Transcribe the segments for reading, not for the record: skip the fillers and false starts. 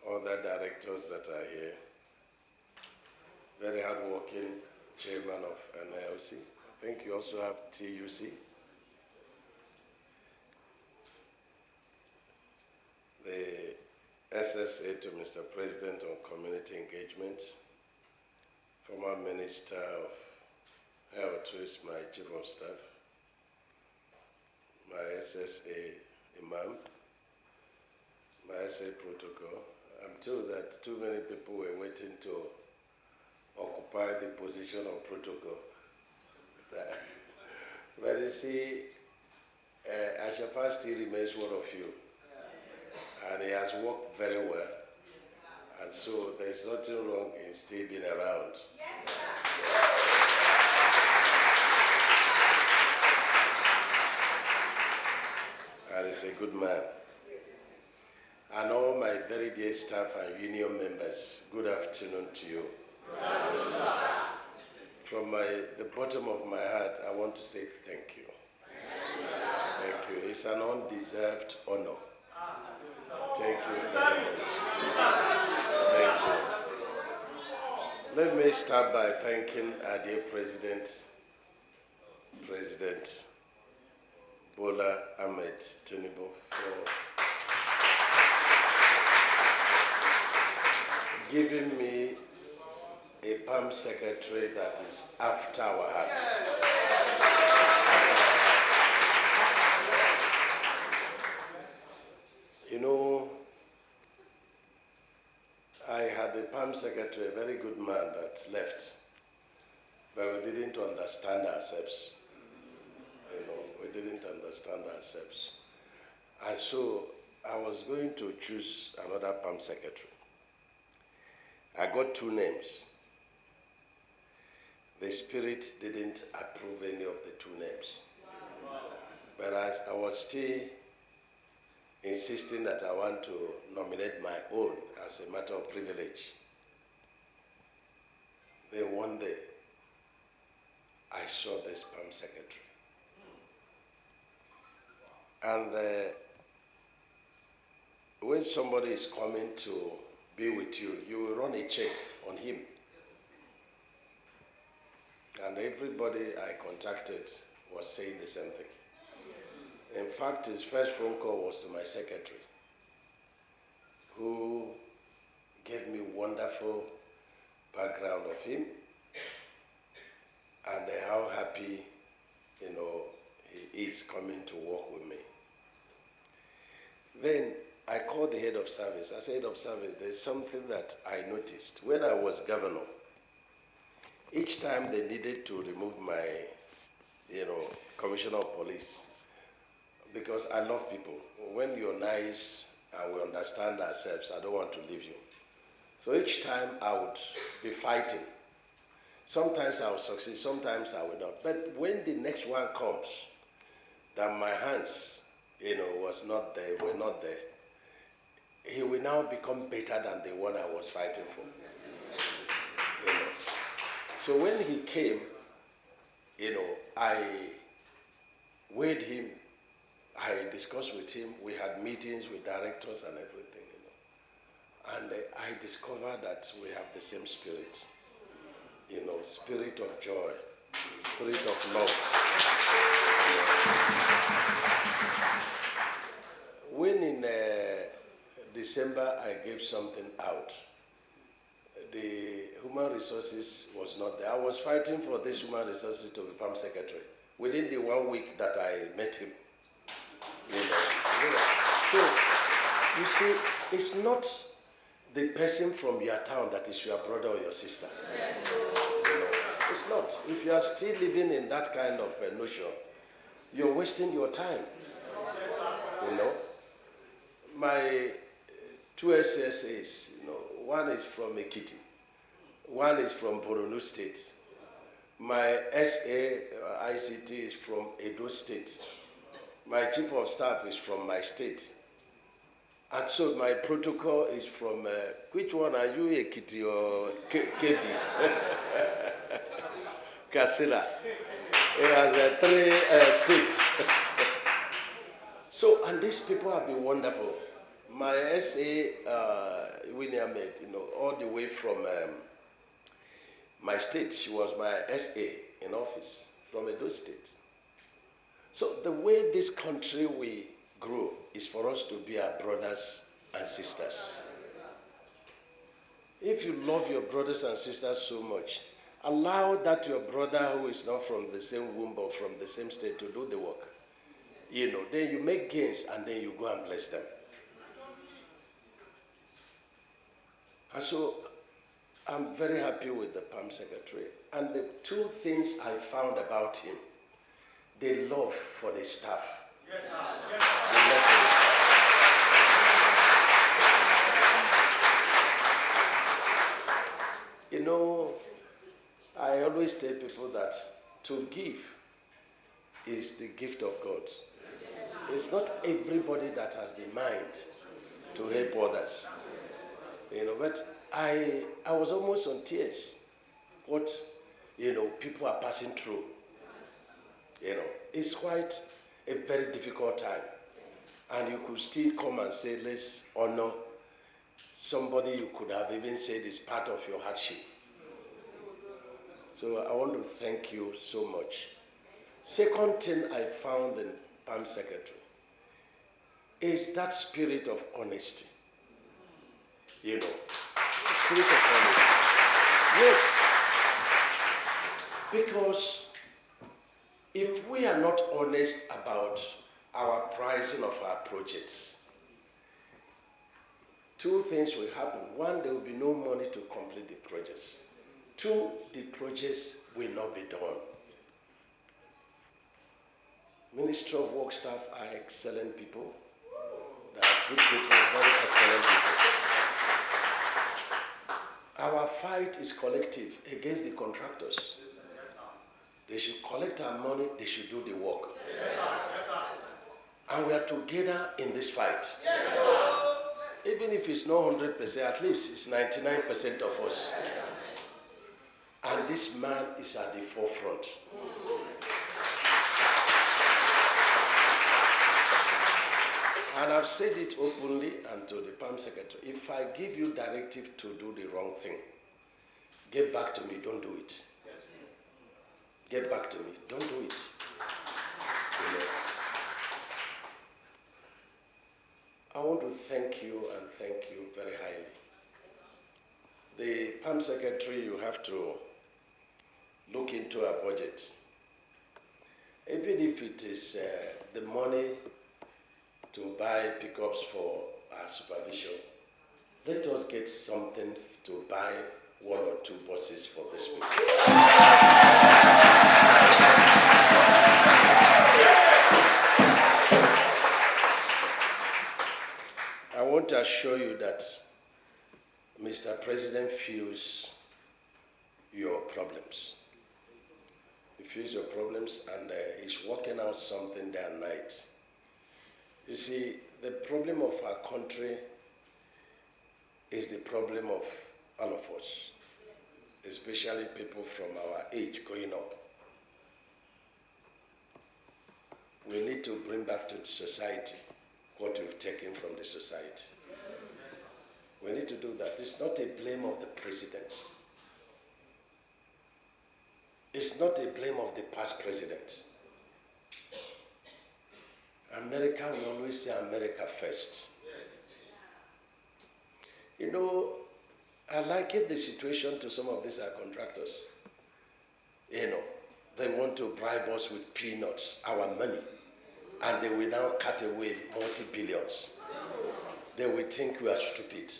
other directors that are here, very hardworking chairman of NLC. I think you also have TUC. The SSA to Mr. President on Community Engagement, former Minister of Health, who is my Chief of Staff, my SSA Imam, my SA Protocol. I'm told that too many people were waiting to occupy the position of protocol. But you see, Ashafa still remains one of you. And he has worked very well. And so there's nothing wrong in still being around. Yes, and he's a good man. And all my very dear staff and union members, good afternoon to you. Good afternoon, sir. From the bottom of my heart, I want to say thank you. Thank you. It's an undeserved honor. Thank you very much. Thank you. Let me start by thanking our dear President Bola Ahmed Tinubu, for giving me a PAM secretary that is after our hearts. You know, I had a PAM secretary, a very good man that left, but we didn't understand ourselves. You know, we didn't understand ourselves. And so I was going to choose another PAM secretary. I got two names. The Spirit didn't approve any of the two names. But I was still insisting that I want to nominate my own as a matter of privilege. Then one day, I saw this PAM secretary. And when somebody is coming to be with you, you will run a check on him. And everybody I contacted was saying the same thing. In fact, his first phone call was to my secretary, who gave me wonderful background of him and how happy, you know, he is coming to work with me. Then I called the head of service. I said, head of service, there's something that I noticed. When I was governor, each time they needed to remove my, you know, commissioner of police, because I love people. When you're nice and we understand ourselves, I don't want to leave you. So each time I would be fighting. Sometimes I will succeed, sometimes I will not. But when the next one comes, that my hands, you know, were not there, he will now become better than the one I was fighting for. You know. So when he came, you know, I weighed him, I discussed with him, we had meetings with directors and everything, you know. And I discovered that we have the same spirit, you know, spirit of joy, spirit of love. You know. When in December I gave something out, the human resources was not there. I was fighting for this human resources to become secretary within the 1 week that I met him. You know. So, you see, it's not the person from your town that is your brother or your sister. Yes. You know, it's not. If you are still living in that kind of notion, you're wasting your time. You know. My two SSAs, you know, one is from Ekiti, one is from Borno State. My SA ICT is from Edo State. My chief of staff is from my state. And so my protocol is from, which one are you, Ekiti or Kedi? Kasila. It has 3 states. So, and these people have been wonderful. My SA, William Med, you know, all the way from my state, she was my SA in office from Edo State. So the way this country will grow is for us to be our brothers and sisters. If you love your brothers and sisters so much, allow that your brother who is not from the same womb or from the same state to do the work. You know, then you make gains and then you go and bless them. And so I'm very happy with the PAM secretary. And the two things I found about him, the love for the staff. Yes, sir. Yes, sir. The love for the staff. You know, I always tell people that to give is the gift of God. It's not everybody that has the mind to help others. You know, but I was almost on tears. What, you know, people are passing through. You know, it's quite a very difficult time. And you could still come and say, let's honor somebody you could have even said is part of your hardship. So I want to thank you so much. Second thing I found in PAM Secretary is that spirit of honesty. You know, spirit of honesty. Yes, because if we are not honest about our pricing of our projects, two things will happen. One, there will be no money to complete the projects. Two, the projects will not be done. Ministry of Work staff are excellent people. They are good people, very excellent people. Our fight is collective against the contractors. They should collect our money, they should do the work. And we are together in this fight. Even if it's not 100%, at least it's 99% of us. And this man is at the forefront. And I've said it openly and to the PAM Secretary. If I give you directive to do the wrong thing, get back to me, don't do it. Get back to me, don't do it. You know. I want to thank you and thank you very highly. The PAM Secretary, you have to look into our budget. Even if it is the money to buy pickups for our supervision, let us get something to buy 1 or 2 buses for this people. I want to assure you that Mr. President feels your problems. He feels your problems and he's working out something day and night. You see, the problem of our country is the problem of all of us, especially people from our age going up. We need to bring back to society what we've taken from the society. We need to do that. It's not a blame of the president. It's not a blame of the past president. America will always say America first. You know, I liken the situation to some of these contractors. You know, they want to bribe us with peanuts, our money, and they will now cut away multi-billions. They will think we are stupid.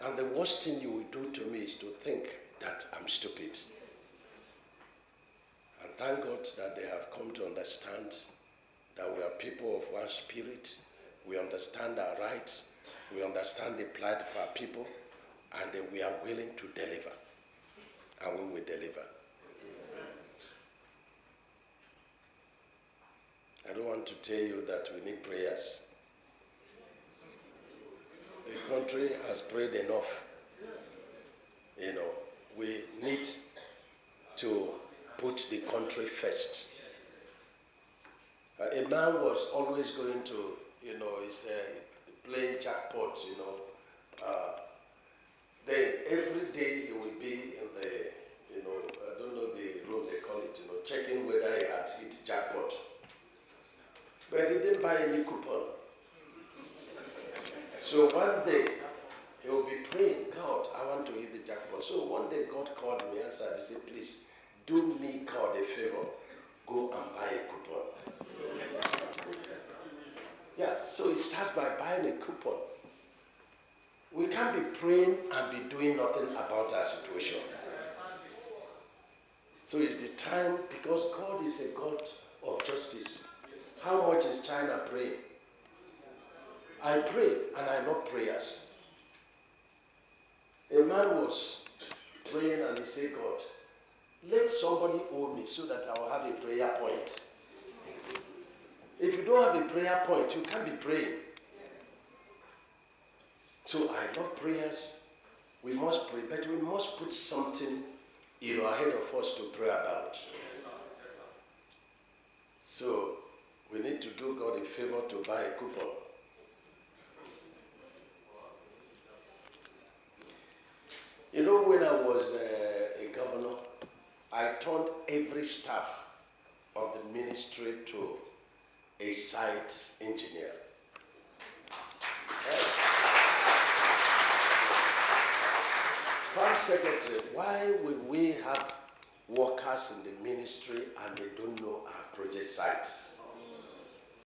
And the worst thing you will do to me is to think that I'm stupid. And thank God that they have come to understand that we are people of one spirit. We understand our rights. We understand the plight of our people. And we are willing to deliver. And we will deliver. I don't want to tell you that we need prayers. The country has prayed enough. You know, we need to put the country first. A man was always going to, you know, he's playing jackpot, you know. Then every day he will be in the, you know, I don't know the room they call it, you know, checking whether he had hit jackpot. But he didn't buy any coupon. So one day he will be praying, God, I want to hit the jackpot. So one day God called me and said, please, do me, God, a favor. Go and buy a coupon. Yeah, so it starts by buying a coupon. We can't be praying and be doing nothing about our situation. So it's the time, because God is a God of justice. How much is China praying? I pray, and I love prayers. A man was praying and he said, God, let somebody owe me so that I will have a prayer point. If you don't have a prayer point, you can't be praying. So I love prayers. We must pray, but we must put something, you know, ahead of us to pray about. So we need to do God a favor to buy a coupon. You know, when I was a governor, I turned every staff of the ministry to a site engineer. Yes. Farm Secretary, why will we have workers in the ministry and they don't know our project sites?